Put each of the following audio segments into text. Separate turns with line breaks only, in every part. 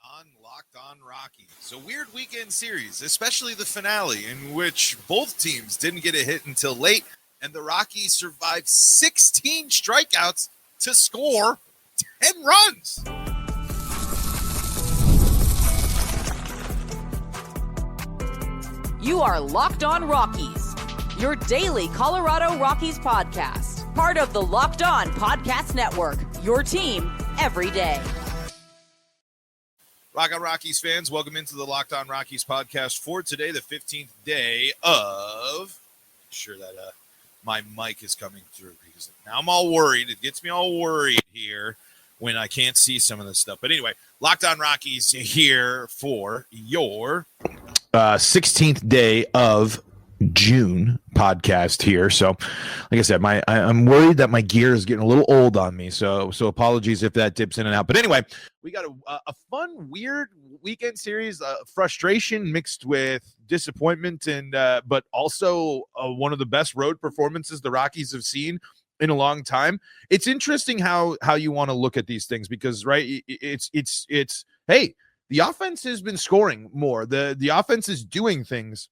On Locked On Rockies, a weird weekend series, especially the finale, in which both teams didn't get a hit until late, and the Rockies survived 16 strikeouts to score 10 runs.
You are Locked On Rockies, your daily Colorado Rockies podcast, part of the Locked On Podcast Network, your team every day.
Rock On Rockies fans, welcome into the Locked On Rockies podcast for today, the 15th day of, sure that my mic is coming through, because now I'm all worried. It gets me all worried here when I can't see some of this stuff. But anyway, Locked On Rockies here for your 16th day of June podcast here. So like I said, I'm worried that my gear is getting a little old on me. So apologies if that dips in and out. But anyway, we got a fun, weird weekend series, frustration mixed with disappointment, and but also one of the best road performances the Rockies have seen in a long time. It's interesting how you want to look at these things, because right, it's hey, the offense has been scoring more. The offense is doing things.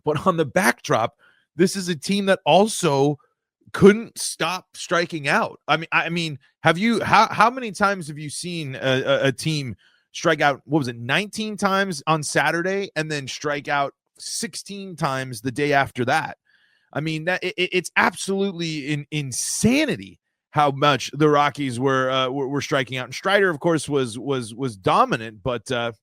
But on the backdrop, this is a team that also couldn't stop striking out. I mean, have you? How many times have you seen a team strike out? What was it? 19 times on Saturday, and then strike out 16 times the day after that. I mean, that it's absolutely insanity how much the Rockies were striking out. And Strider, of course, was dominant, but I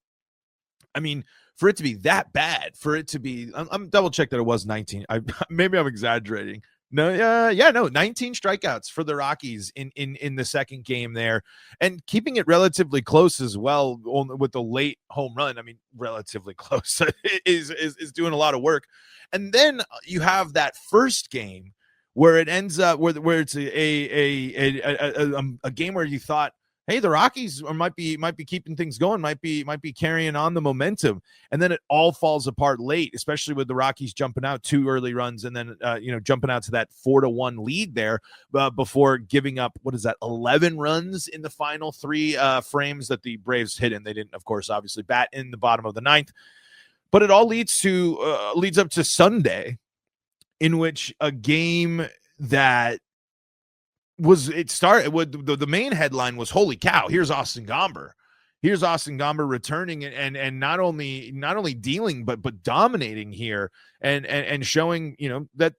mean, for it to be that bad, for it to be, I'm double check that it was 19. Maybe I'm exaggerating. No, 19 strikeouts for the Rockies in the second game there, and keeping it relatively close as well with the late home run. I mean, relatively close is doing a lot of work. And then you have that first game where it ends up where it's a game where you thought, hey, the Rockies might be keeping things going, might be carrying on the momentum, and then it all falls apart late, especially with the Rockies jumping out 2 early runs and then jumping out to that 4-1 lead there before giving up 11 runs in the final 3 frames that the Braves hit in. They didn't, of course, obviously bat in the bottom of the 9th, but it all leads up to Sunday, in which a game that started with the main headline was, holy cow, here's Austin Gomber returning and not only dealing but dominating here and showing that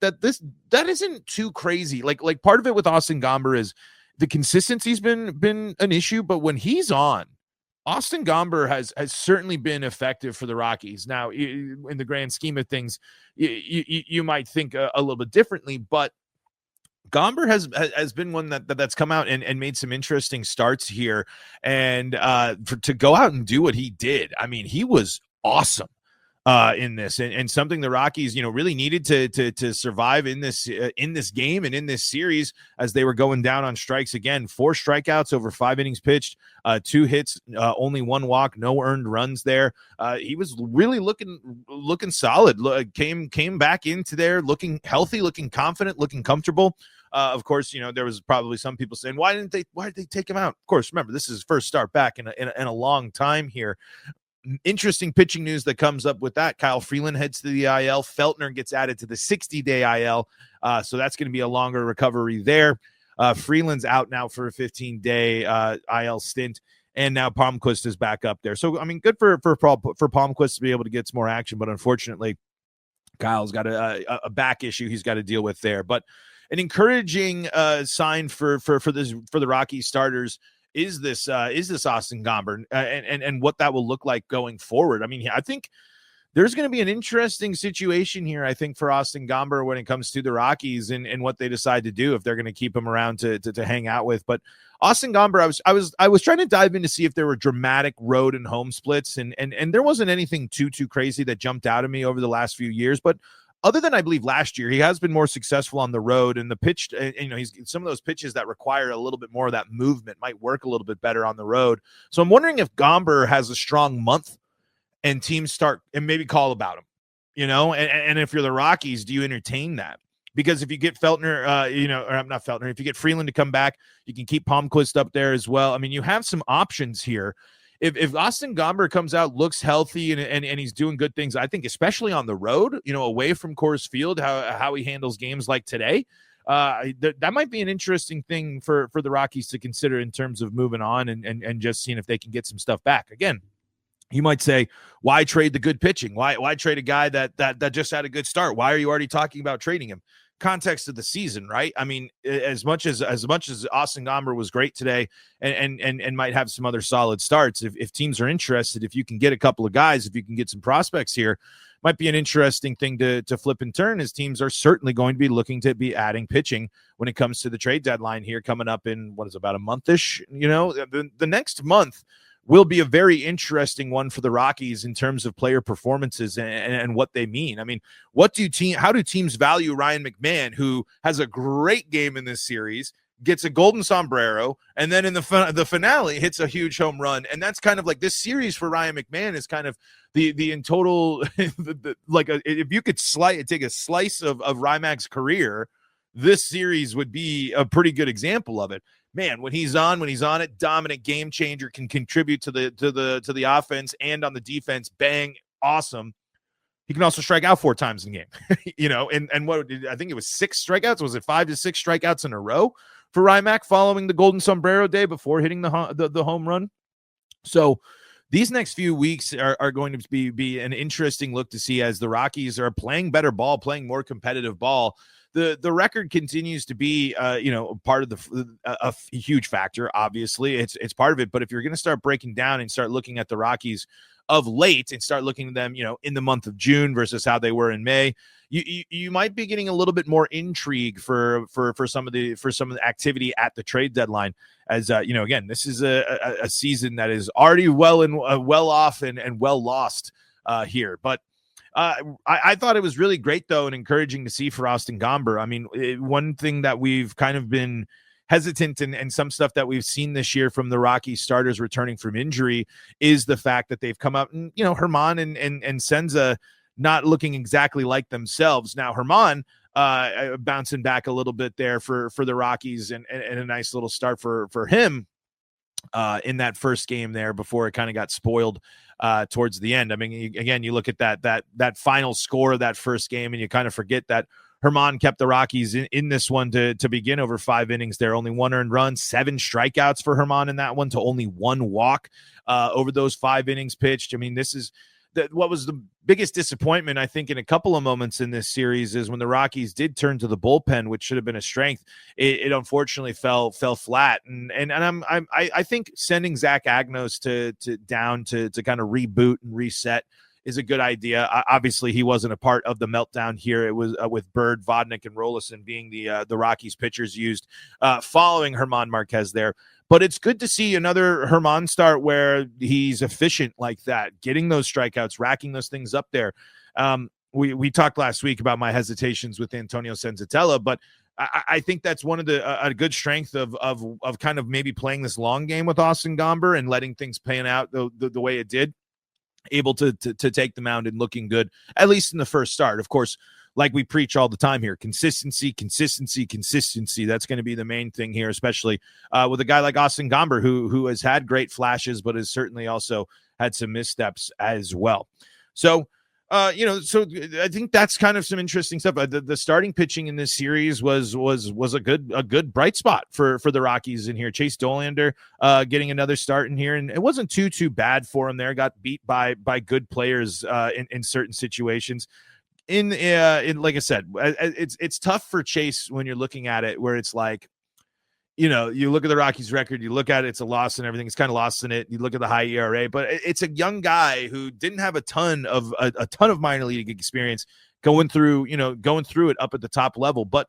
isn't too crazy. Like part of it with Austin Gomber is the consistency's been an issue, but when he's on, Austin Gomber has certainly been effective for the Rockies. Now, in the grand scheme of things, you might think a little bit differently, but Gomber has been one that's come out and made some interesting starts here, and to go out and do what he did, I mean, he was awesome in this, and something the Rockies really needed to survive in this game and in this series, as they were going down on strikes again. 4 strikeouts over 5 innings pitched, 2 hits, only 1 walk, no earned runs there. He was really looking solid. Came back into there looking healthy, looking confident, looking comfortable. Of course, there was probably some people saying, why did they take him out? Of course, remember, this is his first start back in a long time here. Interesting pitching news that comes up with that. Kyle Freeland heads to the IL. Feltner gets added to the 60-day IL. So that's going to be a longer recovery there. Freeland's out now for a 15-day IL stint. And now Palmquist is back up there. So, I mean, good for Palmquist to be able to get some more action. But unfortunately, Kyle's got a back issue he's got to deal with there. But an encouraging sign for the Rockies starters is this Austin Gomber and what that will look like going forward. I mean, I think there's going to be an interesting situation here, I think, for Austin Gomber when it comes to the Rockies and what they decide to do, if they're going to keep him around to hang out with. But Austin Gomber, I was trying to dive in to see if there were dramatic road and home splits, and there wasn't anything too crazy that jumped out at me over the last few years. But other than, I believe, last year, he has been more successful on the road, and the pitch, he's some of those pitches that require a little bit more of that movement might work a little bit better on the road. So I'm wondering if Gomber has a strong month and teams start and maybe call about him, and if you're the Rockies, do you entertain that? Because if you get Feltner, or not Feltner, if you get Freeland to come back, you can keep Palmquist up there as well. I mean, you have some options here. if Austin Gomber comes out, looks healthy, and he's doing good things, I think especially on the road, away from Coors Field, how he handles games like today, that might be an interesting thing for the Rockies to consider in terms of moving on and just seeing if they can get some stuff back. Again, you might say, why trade the good pitching? Why trade a guy that just had a good start? Why are you already talking about trading him? Context of the season, right? I mean, as much as Austin Gomber was great today and might have some other solid starts, if teams are interested, if you can get a couple of guys, if you can get some prospects here, might be an interesting thing to flip and turn, as teams are certainly going to be looking to be adding pitching when it comes to the trade deadline here coming up in about a month-ish. The next month will be a very interesting one for the Rockies in terms of player performances and what they mean. I mean, how do teams value Ryan McMahon, who has a great game in this series, gets a golden sombrero, and then in the finale hits a huge home run? And that's kind of like this series for Ryan McMahon is kind of the in total if you could take a slice of Rymac's career, this series would be a pretty good example of it. Man, when he's on it, dominant game changer, can contribute to the offense and on the defense. Bang, awesome. He can also strike out 4 times in the game, and what I think it was 6 strikeouts. Was it 5 to 6 strikeouts in a row for Rymack following the golden sombrero day before hitting the home run? So these next few weeks are going to be an interesting look to see as the Rockies are playing better ball, playing more competitive ball. The record continues to be, part of a huge factor. Obviously, it's part of it. But if you're going to start breaking down and start looking at the Rockies of late and start looking at them, in the month of June versus how they were in May, you might be getting a little bit more intrigue for some of the activity at the trade deadline. As again, this is a season that is already well off and well lost here, but. I thought it was really great, though, and encouraging to see for Austin Gomber. I mean, one thing that we've kind of been hesitant and some stuff that we've seen this year from the Rockies starters returning from injury is the fact that they've come up and, Hermman and Senza not looking exactly like themselves. Now, Hermman bouncing back a little bit there for the Rockies and a nice little start for him in that first game there before it kind of got spoiled towards the end. I mean, again, you look at that final score of that first game and you kind of forget that Hermman kept the Rockies in this one to begin over 5 innings there. Only 1 earned run, 7 strikeouts for Hermman in that one to only 1 walk over those 5 innings pitched. I mean, this is what was the biggest disappointment, I think, in a couple of moments in this series is when the Rockies did turn to the bullpen, which should have been a strength. It unfortunately fell flat. And I think sending Zach Agnos down to kind of reboot and reset is a good idea. Obviously, he wasn't a part of the meltdown here. It was with Bird, Vodnik, and Rolison being the Rockies pitchers used following Herman Marquez there. But it's good to see another Hermman start where he's efficient like that, getting those strikeouts, racking those things up there. We talked last week about my hesitations with Antonio Senzatella, but I think that's one of a good strength of kind of maybe playing this long game with Austin Gomber and letting things pan out the way it did, able to take the mound and looking good, at least in the first start. Of course, like we preach all the time here, consistency. That's going to be the main thing here, especially with a guy like Austin Gomber, who has had great flashes, but has certainly also had some missteps as well. So, so I think that's kind of some interesting stuff. The starting pitching in this series was a good bright spot for the Rockies in here. Chase Dolander getting another start in here, and it wasn't too bad for him there. Got beat by good players in certain situations. In like I said, it's tough for Chase when you're looking at it, where it's like, you look at the Rockies record, you look at it, it's a loss and everything. It's kind of lost in it. You look at the high ERA, but it's a young guy who didn't have a ton of minor league experience going through it up at the top level. But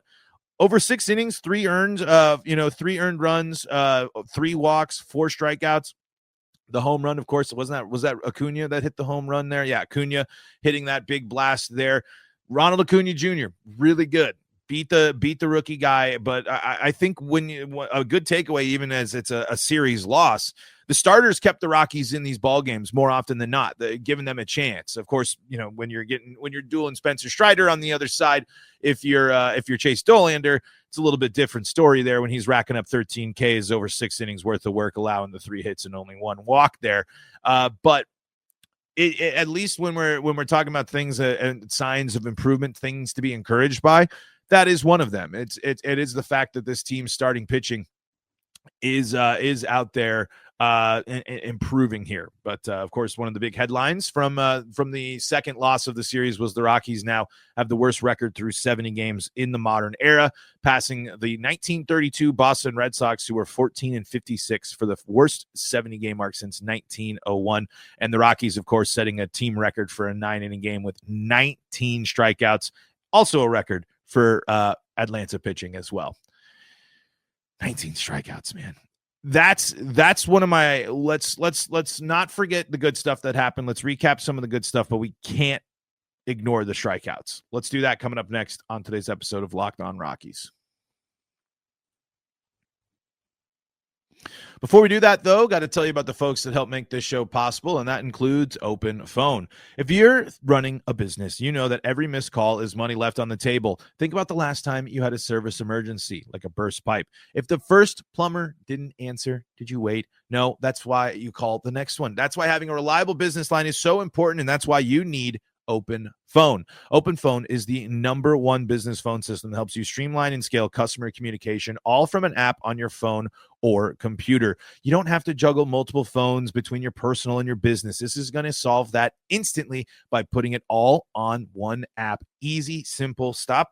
over 6 innings, 3 earned runs, 3 walks, 4 strikeouts. The home run, of course, was that Acuna that hit the home run there? Yeah, Acuna hitting that big blast there. Ronald Acuna Jr., really good. Beat the rookie guy, but I think a good takeaway, even as it's a series loss, the starters kept the Rockies in these ball games more often than not, giving them a chance. Of course, when you're dueling Spencer Strider on the other side, if you're Chase Dolander, it's a little bit different story there when he's racking up 13 Ks over 6 innings worth of work, allowing the 3 hits and only 1 walk there. But at least when we're talking about things and signs of improvement, things to be encouraged by, that is one of them. It is the fact that this team's starting pitching is out there improving here. But of course, one of the big headlines from the second loss of the series was the Rockies now have the worst record through 70 games in the modern era, passing the 1932 Boston Red Sox, who were 14-56 for the worst 70 game mark since 1901. And the Rockies, of course, setting a team record for a 9-inning game with 19 strikeouts, also a record for Atlanta pitching as well. 19 strikeouts, man. That's one of my let's not forget the good stuff that happened. Let's recap some of the good stuff, but we can't ignore the strikeouts. Let's do that coming up next on today's episode of Locked On Rockies. Before we do that, though, got to tell you about the folks that help make this show possible, and that includes Open Phone. If you're running a business, you know that every missed call is money left on the table. Think about the last time you had a service emergency, like a burst pipe. If the first plumber didn't answer, did you wait? No, that's why you call the next one. That's why having a reliable business line is so important, and that's why you need Open Phone. Open Phone is the #1 business phone system that helps you streamline and scale customer communication, all from an app on your phone or computer. You don't have to juggle multiple phones between your personal and your business. This is going to solve that instantly by putting it all on one app. Easy, simple. Stop.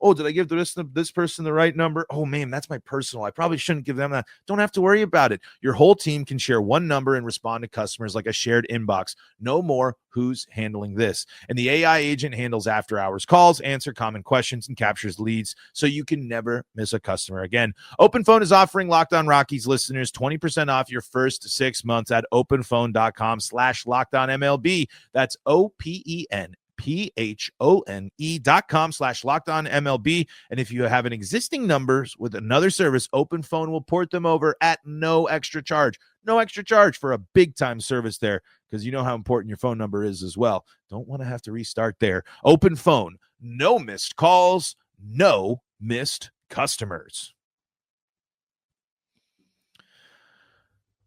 Oh, did I give this person the right number? Oh, man, that's my personal. I probably shouldn't give them that. Don't have to worry about it. Your whole team can share one number and respond to customers like a shared inbox. No more who's handling this. And the AI agent handles after-hours calls, answer common questions, and captures leads so you can never miss a customer again. Open Phone is offering Locked On Rockies listeners 20% off your first 6 months at openphone.com/LockedOnMLB. That's OPENPHONE.com/LockedOnMLB. And if you have an existing numbers with another service, Open Phone will port them over at no extra charge. No extra charge for a big time service there, because you know how important your phone number is as well. Don't want to have to restart there. Open Phone, no missed calls, no missed customers.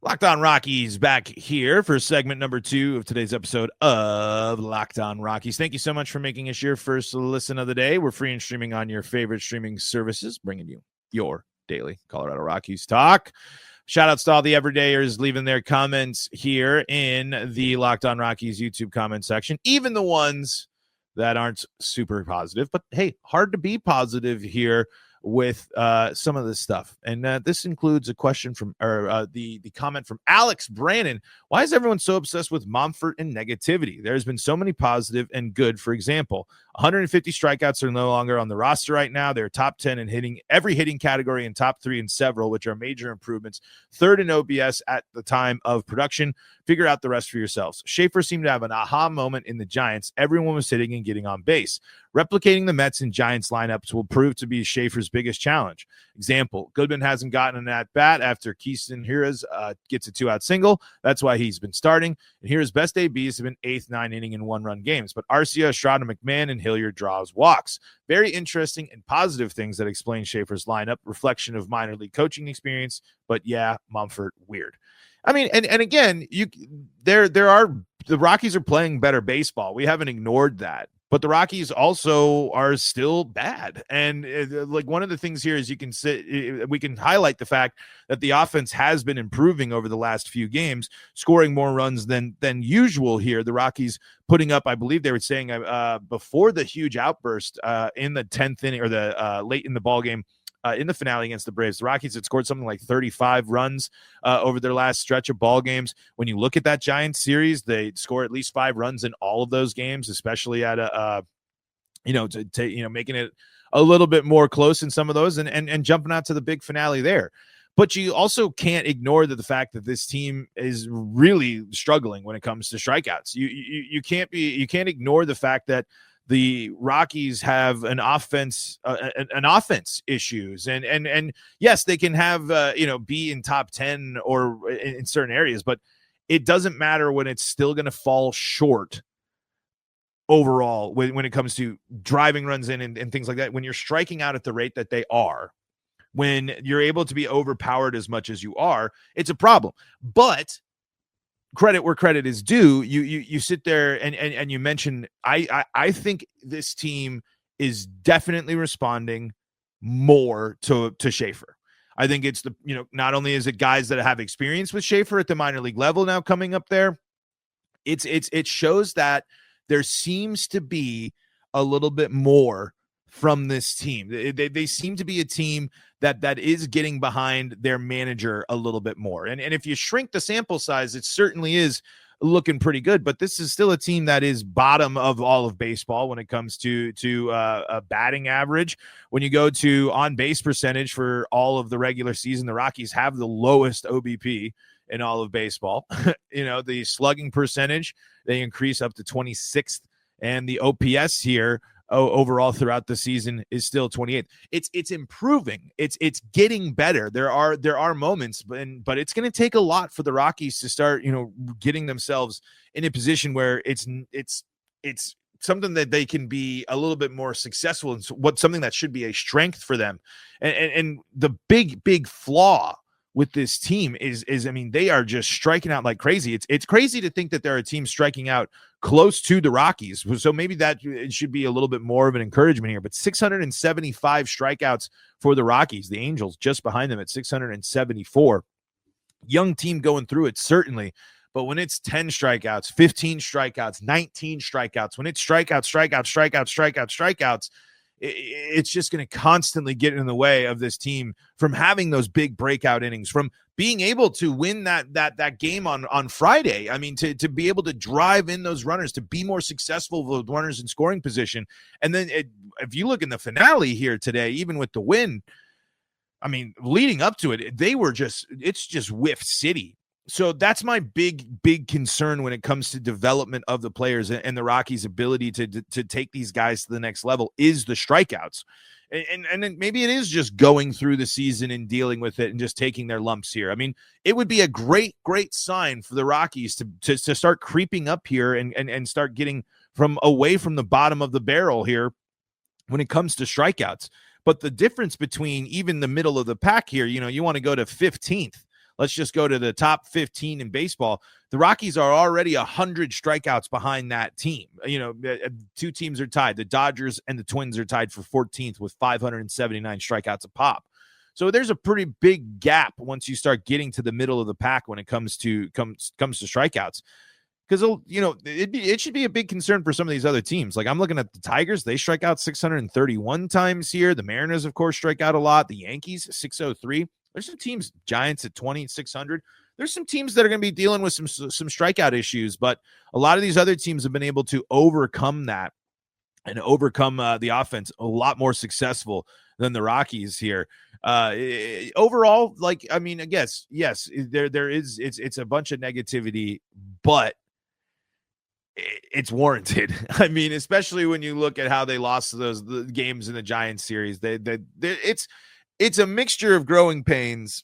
Locked On Rockies back here for segment number 2 of today's episode of Locked On Rockies. Thank you so much for making us your first listen of the day. We're free and streaming on your favorite streaming services, bringing you your daily Colorado Rockies talk. Shout outs to all the everydayers leaving their comments here in the Locked On Rockies YouTube comment section, even the ones that aren't super positive. But hey, hard to be positive here with some of this stuff. And this includes a question from the comment from Alex Brannon. Why is everyone so obsessed with Monfort and negativity? There's been so many positive and good. For example, 150 strikeouts are no longer on the roster right now. They're top 10 in hitting every hitting category and top 3 in several, which are major improvements. 3rd in OBS at the time of production. Figure out the rest for yourselves. Schaefer seemed to have an aha moment in the Giants. Everyone was hitting and getting on base. Replicating the Mets and Giants lineups will prove to be Schaefer's biggest challenge. Example, Goodman hasn't gotten an at-bat after Keaston Hiras gets a 2-out single. That's why he's been starting. And Hiras' best ABs have been 8th, 9-inning, and 1-run games. But Arcia, Estrada, McMahon, and Hilliard draws walks. Very interesting and positive things that explain Schaefer's lineup. Reflection of minor league coaching experience. But yeah, Monfort, weird. I mean, and again, there are the Rockies are playing better baseball. We haven't ignored that. But the Rockies also are still bad. And like one of the things here is we can highlight the fact that the offense has been improving over the last few games, scoring more runs than usual here. The Rockies putting up, I believe they were saying before the huge outburst in the 10th inning or the late in the ball game, in the finale against the Braves, the Rockies had scored something like 35 runs over their last stretch of ball games. When you look at that Giants series, they score at least 5 runs in all of those games, especially at making it a little bit more close in some of those and jumping out to the big finale there. But you also can't ignore the fact that this team is really struggling when it comes to strikeouts. You can't ignore the fact that the Rockies have an offense issues, and yes, they can have be in top 10 or in certain areas, but it doesn't matter when it's still going to fall short overall when it comes to driving runs in and things like that. When you're striking out at the rate that they are, when you're able to be overpowered as much as you are, it's a problem. But credit where credit is due. You sit there and you mention, I think this team is definitely responding more to Schaefer. I think it's not only is it guys that have experience with Schaefer at the minor league level now coming up there, it shows that there seems to be a little bit more from this team. They seem to be a team that is getting behind their manager a little bit more. And if you shrink the sample size, it certainly is looking pretty good. But this is still a team that is bottom of all of baseball when it comes to a batting average. When you go to on base percentage for all of the regular season, the Rockies have the lowest OBP in all of baseball. The slugging percentage, they increase up to 26th, and the OPS here overall throughout the season is still 28th. It's improving. It's getting better. There are moments, but it's going to take a lot for the Rockies to start, getting themselves in a position where it's something that they can be a little bit more successful in, something that should be a strength for them. And the big flaw with this team is they are just striking out like crazy. It's crazy to think that there are teams striking out close to the Rockies. So maybe that it should be a little bit more of an encouragement here, but 675 strikeouts for the Rockies, the Angels just behind them at 674. Young team going through it, certainly. But when it's 10 strikeouts, 15 strikeouts, 19 strikeouts, when it's strikeouts, it's just going to constantly get in the way of this team from having those big breakout innings, from being able to win that game on Friday. To be able to drive in those runners, to be more successful with runners in scoring position. And then if you look in the finale here today, even with the win, leading up to it, it's just whiff city. So that's my big concern when it comes to development of the players and the Rockies' ability to take these guys to the next level is the strikeouts. And then maybe it is just going through the season and dealing with it and just taking their lumps here. It would be a great sign for the Rockies to start creeping up here and start getting away from the bottom of the barrel here when it comes to strikeouts. But the difference between even the middle of the pack here, you want to go to 15th. Let's just go to the top 15 in baseball. The Rockies are already 100 strikeouts behind that team. Two teams are tied. The Dodgers and the Twins are tied for 14th with 579 strikeouts a pop. So there's a pretty big gap once you start getting to the middle of the pack when it comes to strikeouts. Because, it should be a big concern for some of these other teams. Like I'm looking at the Tigers. They strike out 631 times here. The Mariners, of course, strike out a lot. The Yankees, 603. There's some teams, Giants at 2,600. There's some teams that are going to be dealing with some strikeout issues, but a lot of these other teams have been able to overcome that and overcome the offense a lot more successful than the Rockies here. Overall, I guess, yes, there is, it's a bunch of negativity, but it's warranted. Especially when you look at how they lost the games in the Giants series, it's a mixture of growing pains,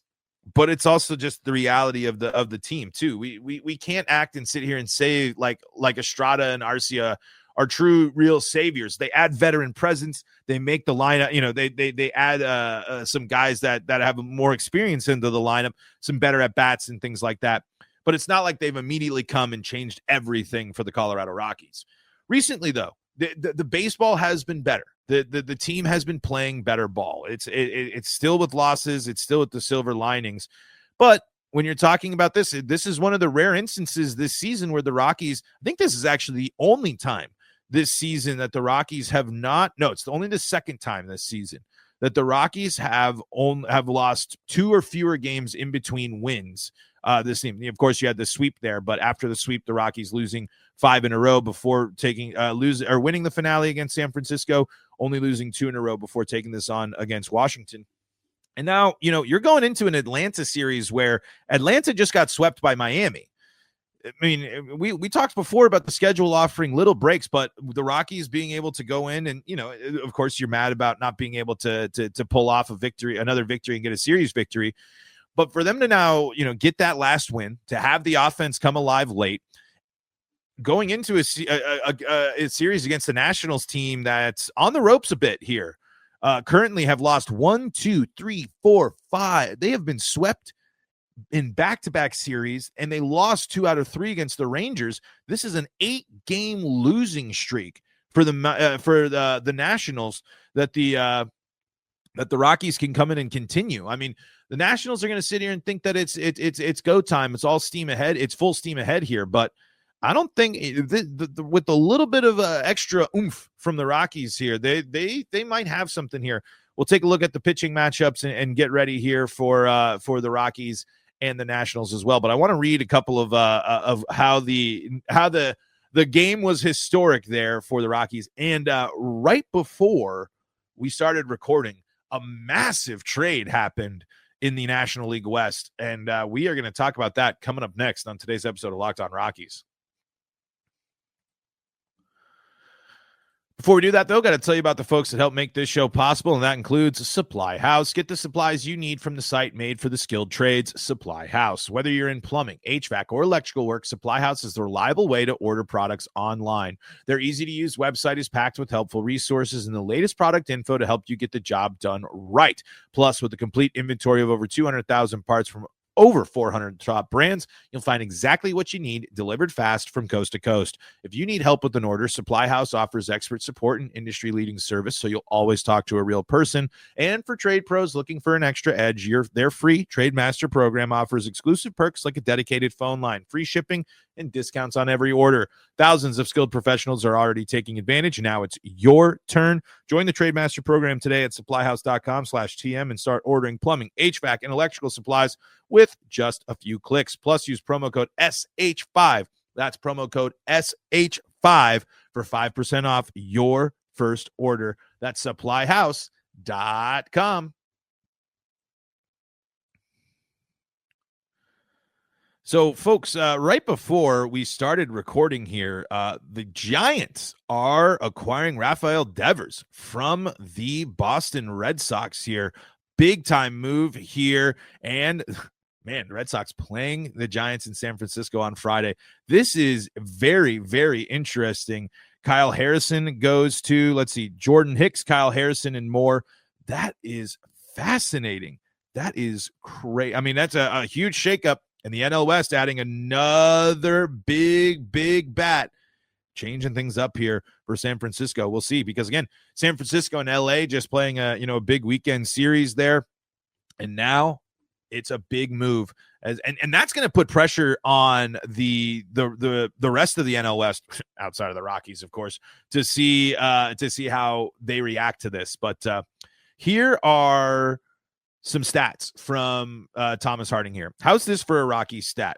but it's also just the reality of the team too. We can't act and sit here and say like Estrada and Arcia are true, real saviors. They add veteran presence. They make the lineup. They add some guys that have more experience into the lineup, some better at bats and things like that. But it's not like they've immediately come and changed everything for the Colorado Rockies. Recently, though, the baseball has been better. The team has been playing better ball. It's still with losses. It's still with the silver linings. But when you're talking about this is one of the rare instances this season where the Rockies, I think this is actually the only time this season that the Rockies have not, no, it's only the second time this season that the Rockies have lost 2 or fewer games in between wins. This team, of course, you had the sweep there, but after the sweep, the Rockies losing 5 in a row before winning the finale against San Francisco, only losing 2 in a row before taking this on against Washington. And now, you're going into an Atlanta series where Atlanta just got swept by Miami. We talked before about the schedule offering little breaks, but the Rockies being able to go in and, of course, you're mad about not being able to pull off another victory and get a series victory. But for them to now, get that last win, to have the offense come alive late, going into a series against the Nationals team that's on the ropes a bit here. Currently have lost 1, 2, 3, 4, 5. They have been swept in back-to-back series, and they lost 2 out of 3 against the Rangers. This is an 8-game losing streak for the Nationals that the Rockies can come in and continue. I mean, the Nationals are going to sit here and think that it's go time. It's all steam ahead. It's full steam ahead here, but I don't think with a little bit of extra oomph from the Rockies here, they might have something here. We'll take a look at the pitching matchups and get ready here for the Rockies and the Nationals as well. But I want to read a couple of how the game was historic there for the Rockies. And right before we started recording, a massive trade happened in the National League West, and we are going to talk about that coming up next on today's episode of Locked On Rockies. Before we do that, though, got to tell you about the folks that help make this show possible, and that includes Supply House. Get the supplies you need from the site made for the skilled trades, Supply House. Whether you're in plumbing, HVAC, or electrical work, Supply House is the reliable way to order products online. Their easy-to-use website is packed with helpful resources and the latest product info to help you get the job done right. Plus, with a complete inventory of over 200,000 parts from over 400 top brands, you'll find exactly what you need delivered fast from coast to coast. If you need help with an order, Supply House offers expert support and industry-leading service, so you'll always talk to a real person. And for trade pros looking for an extra edge, their free Trade Master program offers exclusive perks like a dedicated phone line, free shipping, and discounts on every order. Thousands of skilled professionals are already taking advantage. Now it's your turn. Join the Trade Master program today at supplyhouse.com/TM and start ordering plumbing, HVAC, and electrical supplies with just a few clicks. Plus, use promo code SH5. That's promo code SH5 for 5% off your first order. That's supplyhouse.com. So, folks, right before we started recording here, the Giants are acquiring Rafael Devers from the Boston Red Sox here. Big-time move here. And, man, the Red Sox playing the Giants in San Francisco on Friday. This is very, very interesting. Kyle Harrison goes to, Jordan Hicks, Kyle Harrison, and more. That is fascinating. That is great. I mean, that's a huge shakeup. And the NL West adding another big bat, changing things up here for San Francisco. We'll see, because again, San Francisco and LA just playing a big weekend series there, and now it's a big move, and that's going to put pressure on the rest of the NL West outside of the Rockies, of course, to see how they react to this. But here are some stats from Thomas Harding here. How's this for a Rockies stat?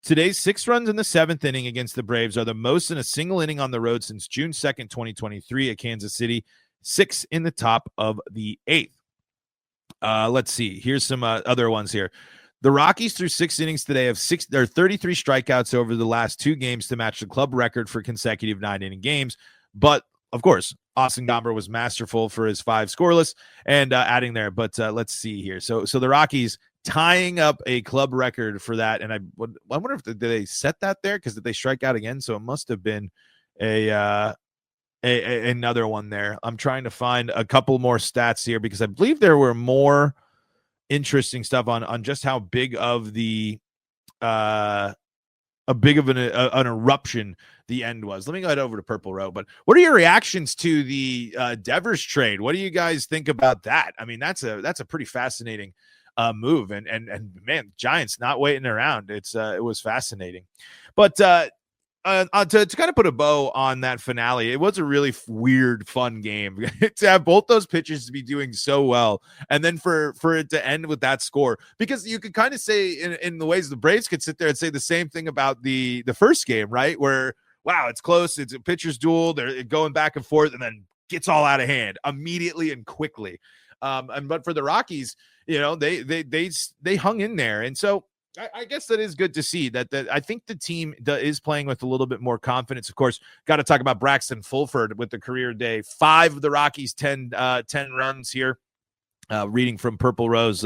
Today's 6 runs in the 7th inning against the Braves are the most in a single inning on the road since June 2nd, 2023 at Kansas City. 6 in the top of the 8th. Let's see. Here's some other ones here. The Rockies through 6 innings today have 33 strikeouts over the last 2 games to match the club record for consecutive 9-inning games. But, of course, Austin Gomber was masterful for his 5 scoreless and adding there. But let's see here. So the Rockies tying up a club record for that. And I wonder if did they set that there, because did they strike out again? So it must have been another one there. I'm trying to find a couple more stats here, because I believe there were more interesting stuff on just how big of an eruption the end was. Let me go head over to Purple Row. But what are your reactions to the Devers trade? What do you guys think about that? I mean, that's a pretty fascinating move, and man, Giants not waiting around. It was fascinating. But to kind of put a bow on that finale, it was a really weird, fun game to have both those pitchers to be doing so well, and then for it to end with that score. Because you could kind of say in the ways the Braves could sit there and say the same thing about the first game, right? Where, wow, it's close, it's a pitcher's duel, they're going back and forth, and then gets all out of hand immediately and quickly. But for the Rockies, they hung in there, and so I guess that is good to see that I think the team is playing with a little bit more confidence. Of course, got to talk about Braxton Fulford with the career day. 5 of the Rockies, 10 runs here. Reading from Purple Rose,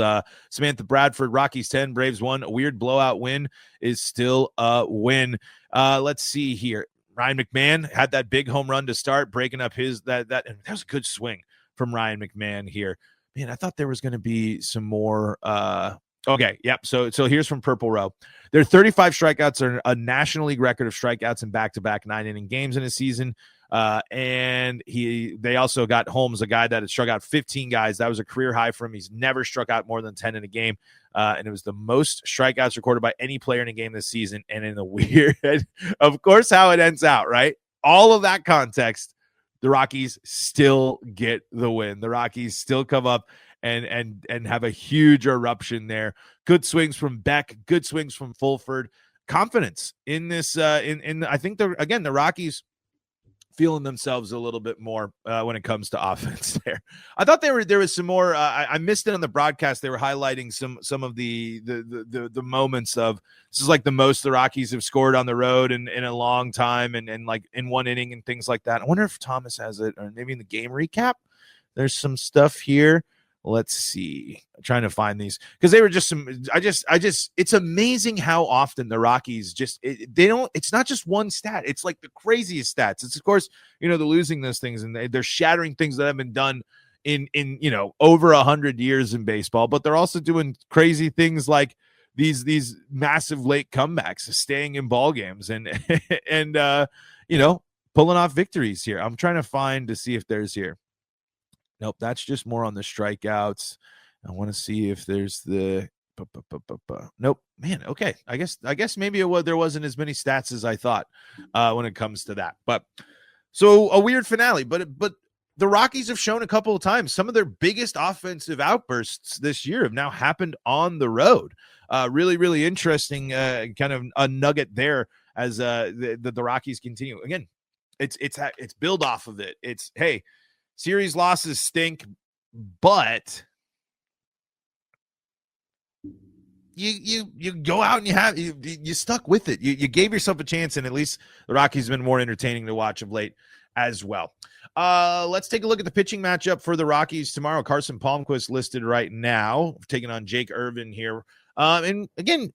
Samantha Bradford, Rockies 10, Braves 1. A weird blowout win is still a win. Let's see here. Ryan McMahon had that big home run to start, breaking up and that was a good swing from Ryan McMahon here. Man, I thought there was going to be some more. Okay, yep. So here's from Purple Row. Their 35 strikeouts are a National League record of strikeouts in back-to-back 9-inning games in a season. And they also got Holmes, a guy that had struck out 15 guys. That was a career high for him. He's never struck out more than 10 in a game. And it was the most strikeouts recorded by any player in a game this season. And in the weird, of course, how it ends out, right? All of that context, the Rockies still get the win. The Rockies still come up and have a huge eruption there. Good swings from Beck, good swings from Fulford. Confidence in this, I think the Rockies feeling themselves a little bit more when it comes to offense there. I thought there was some more. I missed it on the broadcast. They were highlighting some of the moments of this is like the most the Rockies have scored on the road in a long time and like in one inning and things like that. I wonder if Thomas has it or maybe in the game recap. There's some stuff here. Let's see. I'm trying to find these because they were just some. It's amazing how often the Rockies it's not just one stat. It's like the craziest stats. It's of course, they're losing those things and they're shattering things that have been done in over 100 years in baseball, but they're also doing crazy things like these massive late comebacks, staying in ball games and pulling off victories here. I'm trying to find to see if there's here. Nope, that's just more on the strikeouts. I want to see if there's the nope, man. Okay, I guess maybe there wasn't as many stats as I thought when it comes to that. But so a weird finale, but the Rockies have shown a couple of times some of their biggest offensive outbursts this year have now happened on the road. Really, really interesting kind of a nugget there as the Rockies continue. Again, it's build off of it. It's hey. Series losses stink, but you go out and you stuck with it. You gave yourself a chance, and at least the Rockies have been more entertaining to watch of late as well. Let's take a look at the pitching matchup for the Rockies tomorrow. Carson Palmquist listed right now, taking on Jake Irvin here. And again,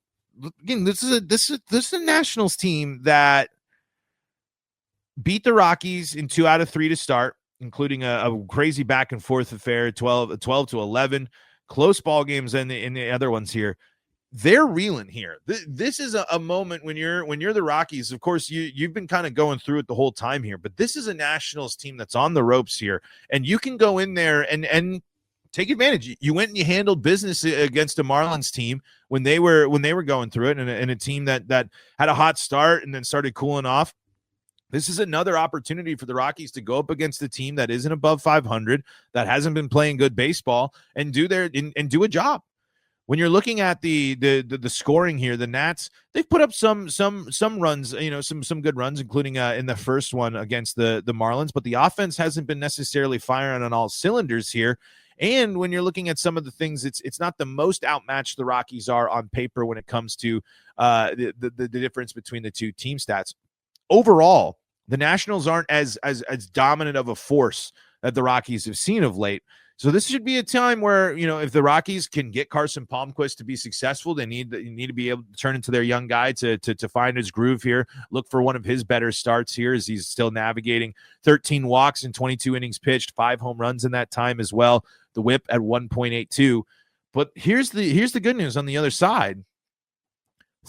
this is a Nationals team that beat the Rockies in 2 out of 3 to start, including a crazy back and forth affair, 12 to 11, close ball games in the other ones here. They're reeling here. This is a moment when you're the Rockies. Of course, you've been kind of going through it the whole time here, but this is a Nationals team that's on the ropes here, and you can go in there and take advantage. You went and you handled business against a Marlins team when they were going through it, and a team that had a hot start and then started cooling off. This is another opportunity for the Rockies to go up against a team that isn't above 500, that hasn't been playing good baseball, and do a job. When you're looking at the scoring here, the Nats, they've put up some runs, some good runs, including in the first one against the Marlins, but the offense hasn't been necessarily firing on all cylinders here. And when you're looking at some of the things, it's not the most outmatched the Rockies are on paper when it comes to the difference between the two team stats. Overall, the Nationals aren't as dominant of a force that the Rockies have seen of late. So this should be a time where, if the Rockies can get Carson Palmquist to be successful, they need to be able to turn into their young guy to find his groove here. Look for one of his better starts here as he's still navigating 13 walks in 22 innings pitched, 5 home runs in that time as well. The whip at 1.82. But here's the good news on the other side.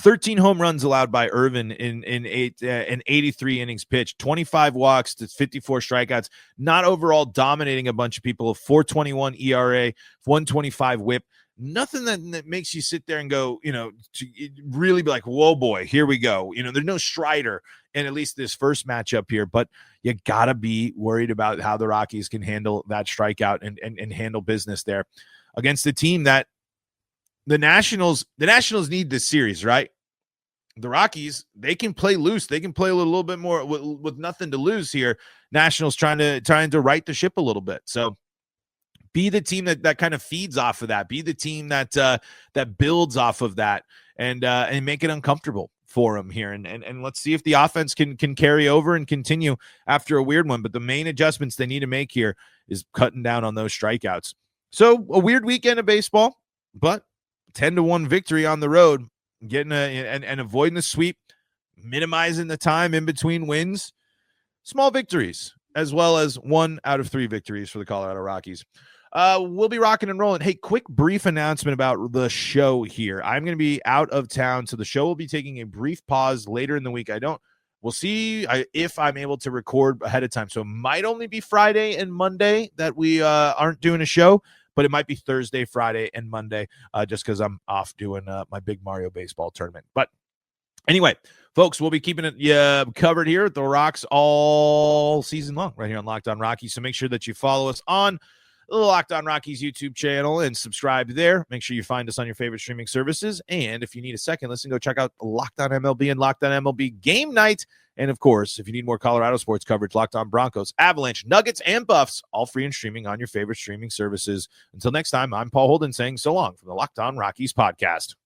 13 home runs allowed by Irvin in 83 innings pitched, 25 walks to 54 strikeouts, not overall dominating a bunch of people, a 4.21 ERA, 1.25 whip, nothing that makes you sit there and go, to really be like, whoa, boy, here we go. There's no Strider in at least this first matchup here, but you got to be worried about how the Rockies can handle that strikeout and handle business there against the team that the Nationals need this series, right? The Rockies, they can play loose. They can play a little bit more with nothing to lose here. Nationals trying to right the ship a little bit. So be the team that kind of feeds off of that. Be the team that builds off of that and make it uncomfortable for them here. And let's see if the offense can carry over and continue after a weird one. But the main adjustments they need to make here is cutting down on those strikeouts. So a weird weekend of baseball, but 10-1 victory on the road, getting and avoiding the sweep, minimizing the time in between wins. Small victories, as well as 1 out of 3 victories for the Colorado Rockies. We'll be rocking and rolling. Hey, quick brief announcement about the show here. I'm going to be out of town, so the show will be taking a brief pause later in the week. We'll see if I'm able to record ahead of time. So it might only be Friday and Monday that we aren't doing a show, but it might be Thursday, Friday, and Monday just because I'm off doing my big Mario baseball tournament. But anyway, folks, we'll be keeping it covered here at the Rocks all season long right here on Locked On Rockies. So make sure that you follow us on the Locked On Rockies YouTube channel and subscribe there. Make sure you find us on your favorite streaming services. And if you need a second listen, go check out Locked On MLB and Locked On MLB Game Night. And of course, if you need more Colorado sports coverage, Locked On Broncos, Avalanche, Nuggets, and Buffs, all free and streaming on your favorite streaming services. Until next time, I'm Paul Holden saying so long from the Locked On Rockies podcast.